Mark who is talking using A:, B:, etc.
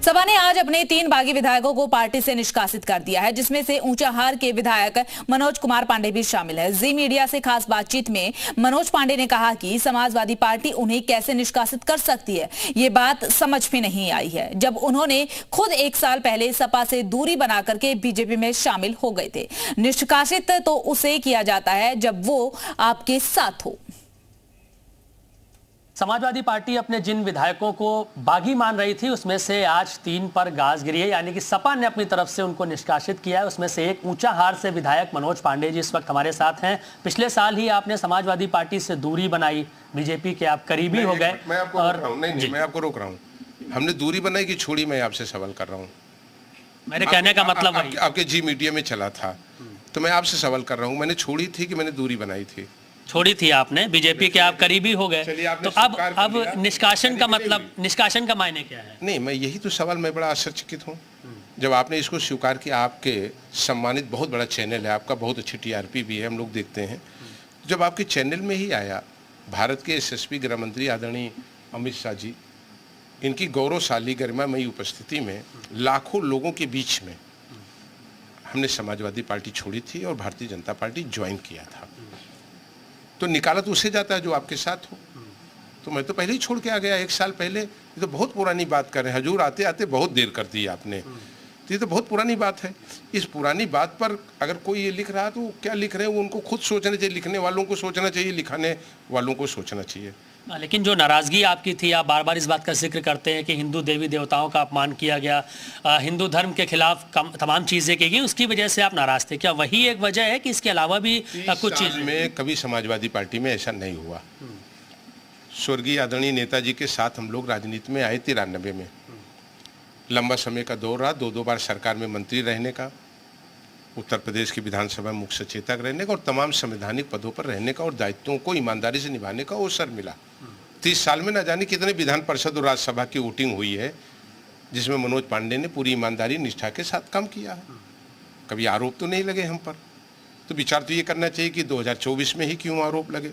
A: सपा ने आज अपने 3 बागी विधायकों को पार्टी से निष्कासित कर दिया है, जिसमें से ऊंचाहार के विधायक मनोज कुमार पांडे भी शामिल है। जी मीडिया से खास बातचीत में मनोज पांडे ने कहा कि समाजवादी पार्टी उन्हें कैसे निष्कासित कर सकती है, ये बात समझ में नहीं आई है, जब उन्होंने खुद 1 साल पहले सपा से दूरी बना करके बीजेपी में शामिल हो गए थे। निष्कासित तो उसे किया जाता है जब वो आपके साथ हो।
B: समाजवादी पार्टी अपने जिन विधायकों को बागी मान रही थी उसमें से आज 3 पर गाज गिरी है, यानी कि सपा ने अपनी तरफ से उनको निष्कासित किया है। उसमें से एक ऊंचाहार से विधायक मनोज पांडे जी इस वक्त हमारे साथ हैं। पिछले साल ही आपने समाजवादी पार्टी से दूरी बनाई, बीजेपी के आप करीबी हो गए।
C: मैं आपको मैं आपको रोक रहा हूँ। हमने दूरी बनाई कि छोड़ी, मैं आपसे सवाल कर रहा हूँ।
B: मेरे कहने का मतलब
C: आपके जी मीडिया में चला था, तो मैं आपसे सवाल कर रहा हूँ, मैंने छोड़ी थी कि मैंने दूरी बनाई थी?
B: छोड़ी थी आपने, बीजेपी के आप करीबी हो गए। तो अब निष्कासन का मतलब, निष्कासन का मायने क्या है?
C: नहीं, मैं यही तो सवाल, मैं बड़ा आश्चर्यचकित हूँ जब आपने इसको स्वीकार किया। आपके सम्मानित बहुत बड़ा चैनल है, आपका बहुत अच्छी टीआरपी भी है, हम लोग देखते हैं। जब आपके चैनल में ही आया भारत के यशस्वी गृह मंत्री आदरणीय अमित शाह जी, इनकी गौरवशाली गरिमामयी उपस्थिति में लाखों लोगों के बीच में हमने समाजवादी पार्टी छोड़ी थी और भारतीय जनता पार्टी ज्वाइन किया था, तो निकाला तो उससे जाता है जो आपके साथ हो। तो मैं तो पहले ही छोड़ के आ गया 1 साल पहले। ये तो बहुत पुरानी बात कर रहे हैं हजूर, आते आते बहुत देर कर दी आपने। तो ये तो बहुत पुरानी बात है। इस पुरानी बात पर अगर कोई ये लिख रहा है तो वो क्या लिख रहे हैं वो उनको खुद सोचना चाहिए, लिखने वालों को सोचना चाहिए, लिखाने वालों को सोचना चाहिए।
B: लेकिन जो नाराजगी आपकी थी, आप बार बार इस बात का जिक्र करते हैं कि हिंदू देवी देवताओं का अपमान किया गया, हिंदू धर्म के खिलाफ तमाम चीज़ें की गई, उसकी वजह से आप नाराज थे। क्या वही एक वजह है कि इसके अलावा भी कुछ चीज़
C: में कभी समाजवादी पार्टी में ऐसा नहीं हुआ? स्वर्गीय आदरणीय नेताजी के साथ हम लोग राजनीति में आए 93 में। लंबा समय का दौर रहा, 2 बार सरकार में मंत्री रहने का, उत्तर प्रदेश की विधानसभा में मुख्य सचेतक रहने का और तमाम संवैधानिक पदों पर रहने का और दायित्वों को ईमानदारी से निभाने का अवसर मिला। 30 साल में न जाने कितने विधान परिषद और राज्यसभा की वोटिंग हुई है जिसमें मनोज पांडे ने पूरी ईमानदारी निष्ठा के साथ काम किया है। कभी आरोप तो नहीं लगे हम पर। तो विचार तो ये करना चाहिए कि 2024 में ही क्यों आरोप लगे।